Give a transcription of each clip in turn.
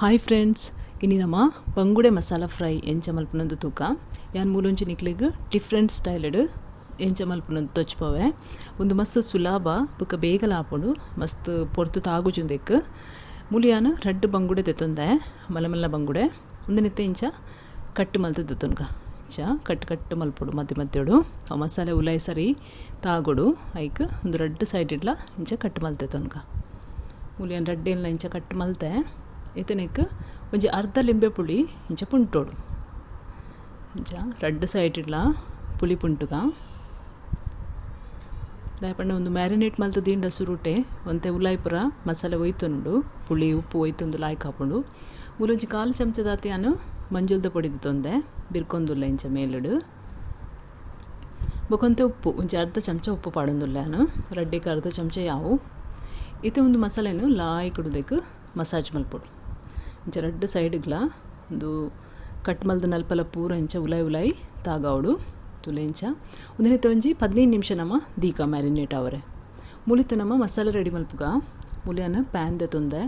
Hi friends, ಇನ್ನು ನಮ್ಮ ಬಂಗುಡೆ ಮಸಾಲ ಫ್ರೈ ಎಂಚ ಮಲ್ಪನಂದು ತೂಕ ಯಾನ್ ಮೂಲೊಂಚಿ ನಿಕ್ಲಿಗೆ ಡಿಫ್ರೆಂಟ್ ಸ್ಟೈಲ್ಡ್ ಎಂಚ ಮಲ್ಪನಂದು ತೊಚ್ಪವೆ ಒಂದು ಮಸ್ತ್ ಸುಲಭ ಬುಕ್ಕ ಬೇಗಲ ಹಾಕೊಂಡು ಮಸ್ತ್ ಪೊರ್ತು ತಾಗುಜುಂದೆಕ್ ಮುಲಿಯಾನ ರಡ್ಡು ಬಂಗುಡೆ ತೆತ್ತೊಂದೆ ಮಲ್ಲ ಬಂಗುಡೆ ಒಂದು ನಿತ್ತೆ ಇಂಚ ಕಟ್ಟು ಮಲ್ತು ತೆತ್ತೊನ್ಗ ಇಂಚ ಕಟ್ಟು ಮಲ್ಪೊಡು ಮಧ್ಯೊಡು ಆ ಮಸಾಲೆ ಉಲಾಯಿ ಸರಿ ತಾಗೊಡು ಐಕ್ ಒಂದು ರಡ್ಡು ಸೈಡ್ ಇಡ್ಲ ಇಂಚ ಕಟ್ಟು ಮಲ್ತೆತ್ತೊನ್ಗ ಮುಲಿಯಾನ ರಡ್ಡೆಲ್ಲ ಇಂಚ ಕಟ್ಟು ಮಲ್ತೆ ಇತನೆಕ್ ಒಂಜಿ ಅರ್ಧ ಲಿಂಬೆ ಪುಳಿ ಇಂಚ ಪುಂಟೋಡು ಇಂಚ ರಡ್ಡು ಸೈಡ್ ಇಡ್ಲ ಪುಳಿ ಪುಂಟುಗ ದಾಯಪಂಡ ಒಂದು ಮ್ಯಾರಿನೇಟ್ ಮಲ್ತು ದೀಂಡ ಸುರುಟೆ ಒಂತೆ ಉಲಾಯಿ ಪುರ ಮಸಾಲೆ ಒಯ್ತೊಂಡು ಪುಳಿ ಉಪ್ಪು ಒಯ್ತೊಂದು ಲಾಯ್ಕ್ ಹಾಕೊಂಡು ಮೂಲೊಂಜಿ ಕಾಲು ಚಮಚದಾತಿ ನಾನು ಮಂಜುಲ್ದ ಪೊಡಿದು ತೊಂದೆ ಬಿರ್ಕೊಂದುಲ್ಲ ಇಂಚ ಮೇಲುಡು ಬೊಕೊಂತೆ ಉಪ್ಪು ಒಂಜಿ ಅರ್ಧ ಚಮಚ ಉಪ್ಪು ಪಾಡೊಂದುಲ್ಲ ನಾನು ರಡ್ಡಿಗೆ ಅರ್ಧ ಚಮಚ ಯಾವು ಇತ್ತೆ ಒಂದು ಮಸಾಲೆನು ಲಾಯ್ಕುಡುದಕ್ಕೆ ಮಸಾಜ್ ಮಲ್ಪೊಡು ಇಂಚ ರಡ್ಡು ಸೈಡ್ಗ್ಲ ಒಂದು ಕಟ್ ಮಲ್ದ ನಲ್ಪಲ ಪೂರ ಇಂಚ ಉಲಾಯಿ ತಾಗಾವಡು ತುಲೆ ಇಂಚ ಒಂದಿನತ್ತೆ ಒಂಜಿ 15 ನಿಮಿಷ ನಮ್ಮ ದೀಕ ಮ್ಯಾರಿನೇಟ್ ಅವರೆ ಮುಲಿತ ನಮ್ಮ ಮಸಾಲೆ ರೆಡಿ ಮಲ್ಪುಗ ಮುಲಿಯನ ಪ್ಯಾನ್ ತೊಂದೆ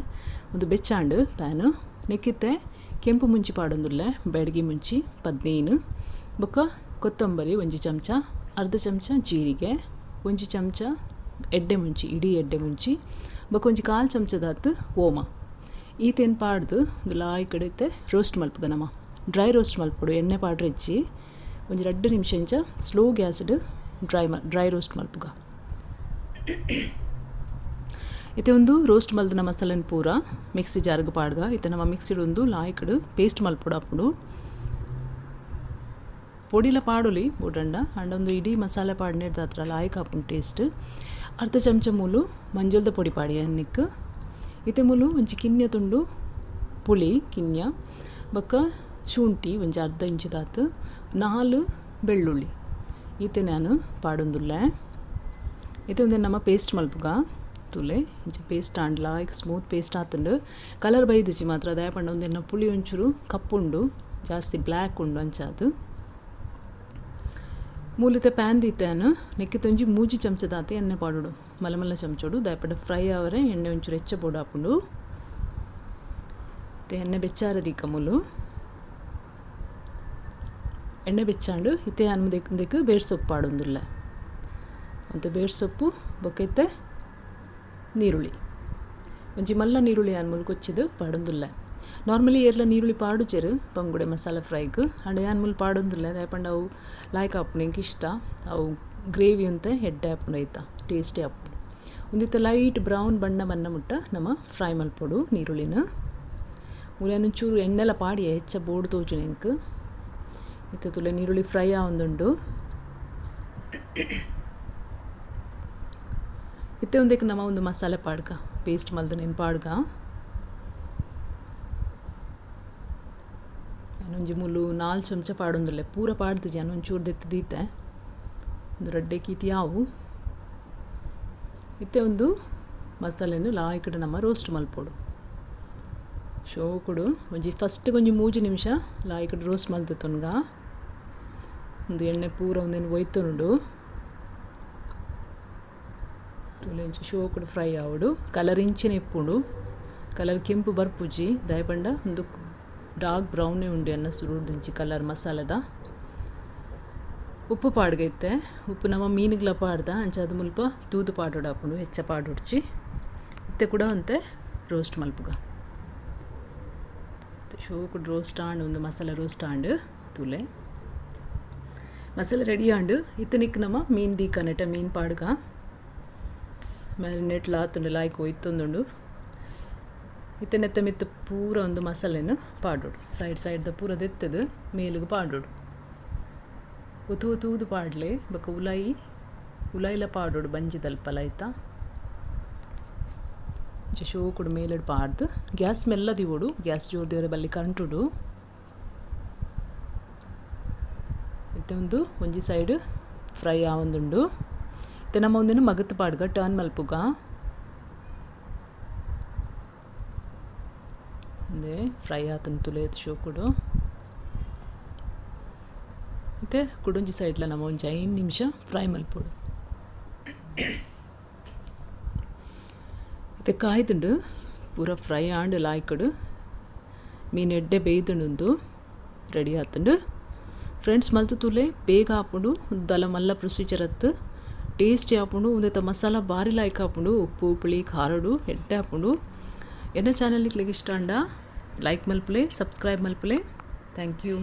ಒಂದು ಬೆಚ್ಚಾಂಡು ಪ್ಯಾನು ನೆಕ್ಕಿತ್ತೆ ಕೆಂಪು ಮುಂಚಿ ಪಾಡೊಂದುಲ್ಲೆ ಬೆಡಗಿ ಮುಂಚಿ 15 ಬೊಕ್ಕ ಕೊತ್ತಂಬರಿ ಒಂಜಿ ಚಮಚ ಅರ್ಧ ಚಮಚ ಜೀರಿಗೆ ಒಂಜಿ ಚಮಚ ಎಡ್ಡೆ ಮುಂಚಿ ಇಡೀ ಎಡ್ಡೆ ಮುಂಚಿ ಬೊಕ್ಕ ಒಂಜಿ ಕಾಲು ಚಮಚದಾತು ಓಮ ಈತೇನು ಪಾಡ್ದು ಒಂದು ಲಾಯ್ ಕಡೆತೆ ರೋಸ್ಟ್ ಮಲ್ಪುಗ ನಮ್ಮ ಡ್ರೈ ರೋಸ್ಟ್ ಮಲ್ಪೊಡು ಎಣ್ಣೆ ಪಾಡ್ರೆ ಹೆಚ್ಚಿ ಒಂಜಿ 2 ನಿಮಿಷ ಇಂಚ ಸ್ಲೋ ಗ್ಯಾಸ್ಡ್ ಡ್ರೈ ರೋಸ್ಟ್ ಮಲ್ಪುಗ ಇತ್ತೆ ಒಂದು ರೋಸ್ಟ್ ಮಲ್ದಿನ ಮಸಾಲೆನ ಪೂರ ಮಿಕ್ಸಿ ಜಾರ್ಗ ಪಾಡ್ಗ ಇತ್ತೆ ನಮ್ಮ ಮಿಕ್ಸಿಡ್ ಒಂದು ಲಾಯ್ ಕಡೆ ಪೇಸ್ಟ್ ಮಲ್ಪೊಡು ಅಪ್ಪುಡು ಪೊಡಿಲ ಪಾಡೊಲಿ ಬೋಡಂಡ ಅಂಡ್ ಒಂದು ಇಡೀ ಮಸಾಲೆ ಪಾಡ್ನೇಡ್ದ ಹತ್ರ ಲಾಯ್ಕ್ ಹಾಪುಂಡು ಟೇಸ್ಟ್ ಅರ್ಧ ಚಮಚ ಮೂಲು ಮಂಜುಲ್ದ ಪೊಡಿ ಪಾಡಿ ಅನ್ನಿಕ್ ಇತ್ತೆ ಮೂಲು ಒಂಜಿ ಕಿನ್ಯ ತುಂಡು ಪುಳಿ ಕಿನ್ಯ ಬೊಕ್ಕ ಶುಂಠಿ ಒಂಜಿ ಅರ್ಧ ಇಂಚಿದಾತು 4 ಬೆಳ್ಳುಳ್ಳಿ ಈತೆ ನಾನು ಪಾಡೊಂದುಲ್ಲೆ ಇತ್ತೆ ಒಂದೇ ನಮ್ಮ ಪೇಸ್ಟ್ ಮಲ್ಪುಗ ತುಲೆ ಇಂಚ ಪೇಸ್ಟ್ ಆಂಡ್ಲ ಈಗ ಸ್ಮೂತ್ ಪೇಸ್ಟ್ ಆತುಂಡು ಕಲರ್ ಬೈದಿಚ್ಚಿ ಮಾತ್ರ ದಯಪಂಡ ಒಂದೇನ ಪುಳಿ ಒಂಚೂರು ಕಪ್ಪುಂಡು ಜಾಸ್ತಿ ಬ್ಲ್ಯಾಕ್ ಉಂಡು ಅಂಚಾದು ಮೂಲತೆ ಪ್ಯಾನ್ ದೀತೇನು ನೆಕ್ಕಿತ್ತೊಂಜಿ 3 ಚಮಚದಾತಿ ಎಣ್ಣೆ ಪಾಡೋಡು ಮಲ್ಲ ಚಮಚೋಡು ದಯಪಡ ಫ್ರೈ ಅವರೆ ಎಣ್ಣೆ ಒಂಚೂರು ಹೆಚ್ಚ ಬೋಡು ಹಾಕೊಂಡು ಮತ್ತು ಎಣ್ಣೆ ಬೆಚ್ಚಾರದಿಕ್ಕ ಮೂಲು ಎಣ್ಣೆ ಬೆಚ್ಚಾಂಡು ಇತ್ತೆ ಅನ್ಮದಕ್ಕೆ ಬೇರ್ ಸೊಪ್ಪು ಪಾಡೊಂದುಲ್ಲ ಮತ್ತು ಬೇರ್ ಸೊಪ್ಪು ಬೊಕ್ಕೈತೆ ನೀರುಳ್ಳಿ ಒಂಜಿ ಮಲ್ಲ ನೀರುಳ್ಳಿ ಅನ್ಮೂಲು ಕೊಚ್ಚಿದು ಪಾಡೊಂದುಲ್ಲ ನಾರ್ಮಲಿ ಏರ್ಲ ನೀರುಳ್ಳಿ ಪಾಡುಚೆರು ಬಂಗುಡೆ ಮಸಾಲ ಫ್ರೈಗ್ ಅಂಡ್ ಯಾನ್ಮೂಲು ಪಾಡೊಂದುಲ್ಲ ದಯಪಂಡ ಅವು ಲಾಯ್ಕ್ ಹಾಪುಂಡು ಎಂಕ್ ಇಷ್ಟ ಅವು ಗ್ರೇವಿ ಅಂತ ಎಡ್ಡೆ ಹಾಪುಂಡು ಐತಾ ಟೇಸ್ಟಿ ಹಾಪುಂಡು ಒಂದಿತ್ತ ಲೈಟ್ ಬ್ರೌನ್ ಬಣ್ಣ ಮುಟ್ಟ ನಮ್ಮ ಫ್ರೈ ಮಲ್ಪೊಡು ನೀರುಳ್ಳಿನ ಮುಲಿಯನೊಂಚೂರು ಎಣ್ಣೆಲ್ಲ ಪಾಡಿ ಹೆಚ್ಚ ಬೋಡು ತೋಜುನು ಎಂಕ್ ಇತ್ತ ತುಲೆ ನೀರುಳ್ಳಿ ಫ್ರೈ ಆವೊಂದುಂಡು ಇತ್ತೆ ಒಂದಕ್ಕೆ ನಮ್ಮ ಒಂದು ಮಸಾಲೆ ಪಾಡ್ಗ ಪೇಸ್ಟ್ ಮಲ್ದ ನೆನ್ ಪಾಡ್ಗ ಒಂಜಿ ಮೂಲು 4 ಚಮಚ ಪಾಡೊಂದುಲ್ಲೆ ಪೂರ ಪಾಡ್ದಿಜಿ ಒಂಚೂರು ದೆತ್ತು ದೀತೆ ಒಂದು ರಡ್ಡೆ ಕೀತಿ ಯಾವು ಇತ್ತೆ ಒಂದು ಮಸಾಲೆನು ಲಾಯ್ಕಡೆ ನಮ್ಮ ರೋಸ್ಟ್ ಮಲ್ಪೊಡು ಶೋಕುಡು ಒಂಜಿ ಫಸ್ಟ್ಗೆ ಒಂಜಿ 3 ನಿಮಿಷ ಲಾಯ್ಕಡೆ ರೋಸ್ಟ್ ಮಲ್ತೊನ್ಗ ಒಂದು ಎಣ್ಣೆ ಪೂರ ಒಂದೇನು ಒಯ್ತೊಂಡು ತುಲೆಂಚು ಶೋಕುಡು ಫ್ರೈ ಆವಡು ಕಲರ್ ಇಂಚಿನ ಇಪ್ಪುಂಡು ಕಲರ್ ಕೆಂಪು ಬರ್ಪುಜಿ ದಯಪಂಡ ಒಂದು ಡಾರ್ಕ್ ಬ್ರೌನೇ ಉಂಡು ಅನ್ನ ಸುರುದಿಂಚಿ ಕಲರ್ ಮಸಾಲೆದ ಉಪ್ಪು ಪಾಡ್ಗೈತೆ ಉಪ್ಪು ನಮ್ಮ ಮೀನುಗಳ ಪಾಡ್ದ ಅಂಚಾದ ಮುಲ್ಪ ತೂದು ಪಾಡೋಡು ಹಾಕೊಂಡು ಹೆಚ್ಚ ಪಾಡೊಡ್ಚಿ ಇತ್ತೆ ಕೂಡ ಅಂತೆ ರೋಸ್ಟ್ ಮಲ್ಪುಗ ಶೋಕುಡು ರೋಸ್ಟ್ ಆಂಡು ಒಂದು ಮಸಾಲೆ ರೋಸ್ಟ್ ಆಂಡು ತುಲೆ ಮಸಾಲೆ ರೆಡಿ ಆಂಡು ಇತ್ತನಿಕ್ ನಮ್ಮ ಮೀನು ದೀಕ ನೆಟ ಮೀನು ಪಾಡ್ಗ ಮ್ಯಾರಿನೇಟ್ ಲಾತುಂಡು ಲಾಯ್ಕ್ ಒಯ್ತೊಂದುಂಡು ಇತ್ತೆ ನೆತ್ತ ಮಿತ್ತು ಪೂರ ಒಂದು ಮಸಾಲೆನ ಪಾಡೋಡು ಸೈಡ್ದ ಪೂರ ದೆತ್ತದು ಮೇಲಿಗೆ ಪಾಡೋಡು ಒತ್ತು ಪಾಡ್ಲೆ ಬೊಕ್ಕ ಉಲಾಯಿಲ ಪಾಡೋಡು ಬಂಜಿ ತಲ್ಪಲ ಆಯ್ತಾ ಶೋಕುಡು ಮೇಲಡು ಪಾಡ್ದು ಗ್ಯಾಸ್ ಮೆಲ್ಲ ದಿವೋಡು ಗ್ಯಾಸ್ ಜೋರು ದೇವರ ಬಲ್ಲಿ ಕಂಟುಡು ಇತ್ತೆ ಒಂಜಿ ಸೈಡ್ ಫ್ರೈ ಆವೊಂದುಂಡು ಇತ್ತೆ ನಮ್ಮ ಒಂದೇನು ಮಗತ್ತು ಪಾಡ್ಗ ಟರ್ನ್ ಮಲ್ಪುಗ ಅಂದೆ ಫ್ರೈ ಆತನ ತುಲೆ ಶೋಕುಡು ಮತ್ತು ಕುಡೊಂಜಿ ಸೈಡ್ಲ ನಮ್ಮ ಒಂಜಿ 5 ನಿಮಿಷ ಫ್ರೈ ಮಲ್ಪೊಡು ಮತ್ತು ಕಾಯ್ದುಂಡು ಪೂರ ಫ್ರೈ ಆಂಡು ಲಾಯ್ಕಡು ಮೀನು ಎಡ್ಡೆ ಬೇಯ್ದುಂಡು ರೆಡಿ ಆತುಂಡು ಫ್ರೆಂಡ್ಸ್ ಮಲ್ತು ತೂಲೆ ಬೇಗ ಆಪುಂಡು ದಾಲ ಮಲ್ಲ ಪ್ರೊಸೀಜರ್ ಅತ್ತು ಟೇಸ್ಟಿ ಆಪುಂಡು ಉಂದೆತ ಮಸಾಲ ಬಾರಿ ಲಾಯ್ಕ್ ಆಪುಂಡು ಉಪ್ಪು ಹುಳಿ ಖಾರಡು ಎಡ್ಡೆ ಆಪುಂಡು ಎನ್ನ ಚಾನಲ್ ಇಷ್ಟ ಅಂಡ ಲೈಕ್ ಮಲ್ಪಲೆ ಸಬ್ಸ್ಕ್ರೈಬ್ ಮಲ್ಪಲೆ ಥ್ಯಾಂಕ್ ಯು.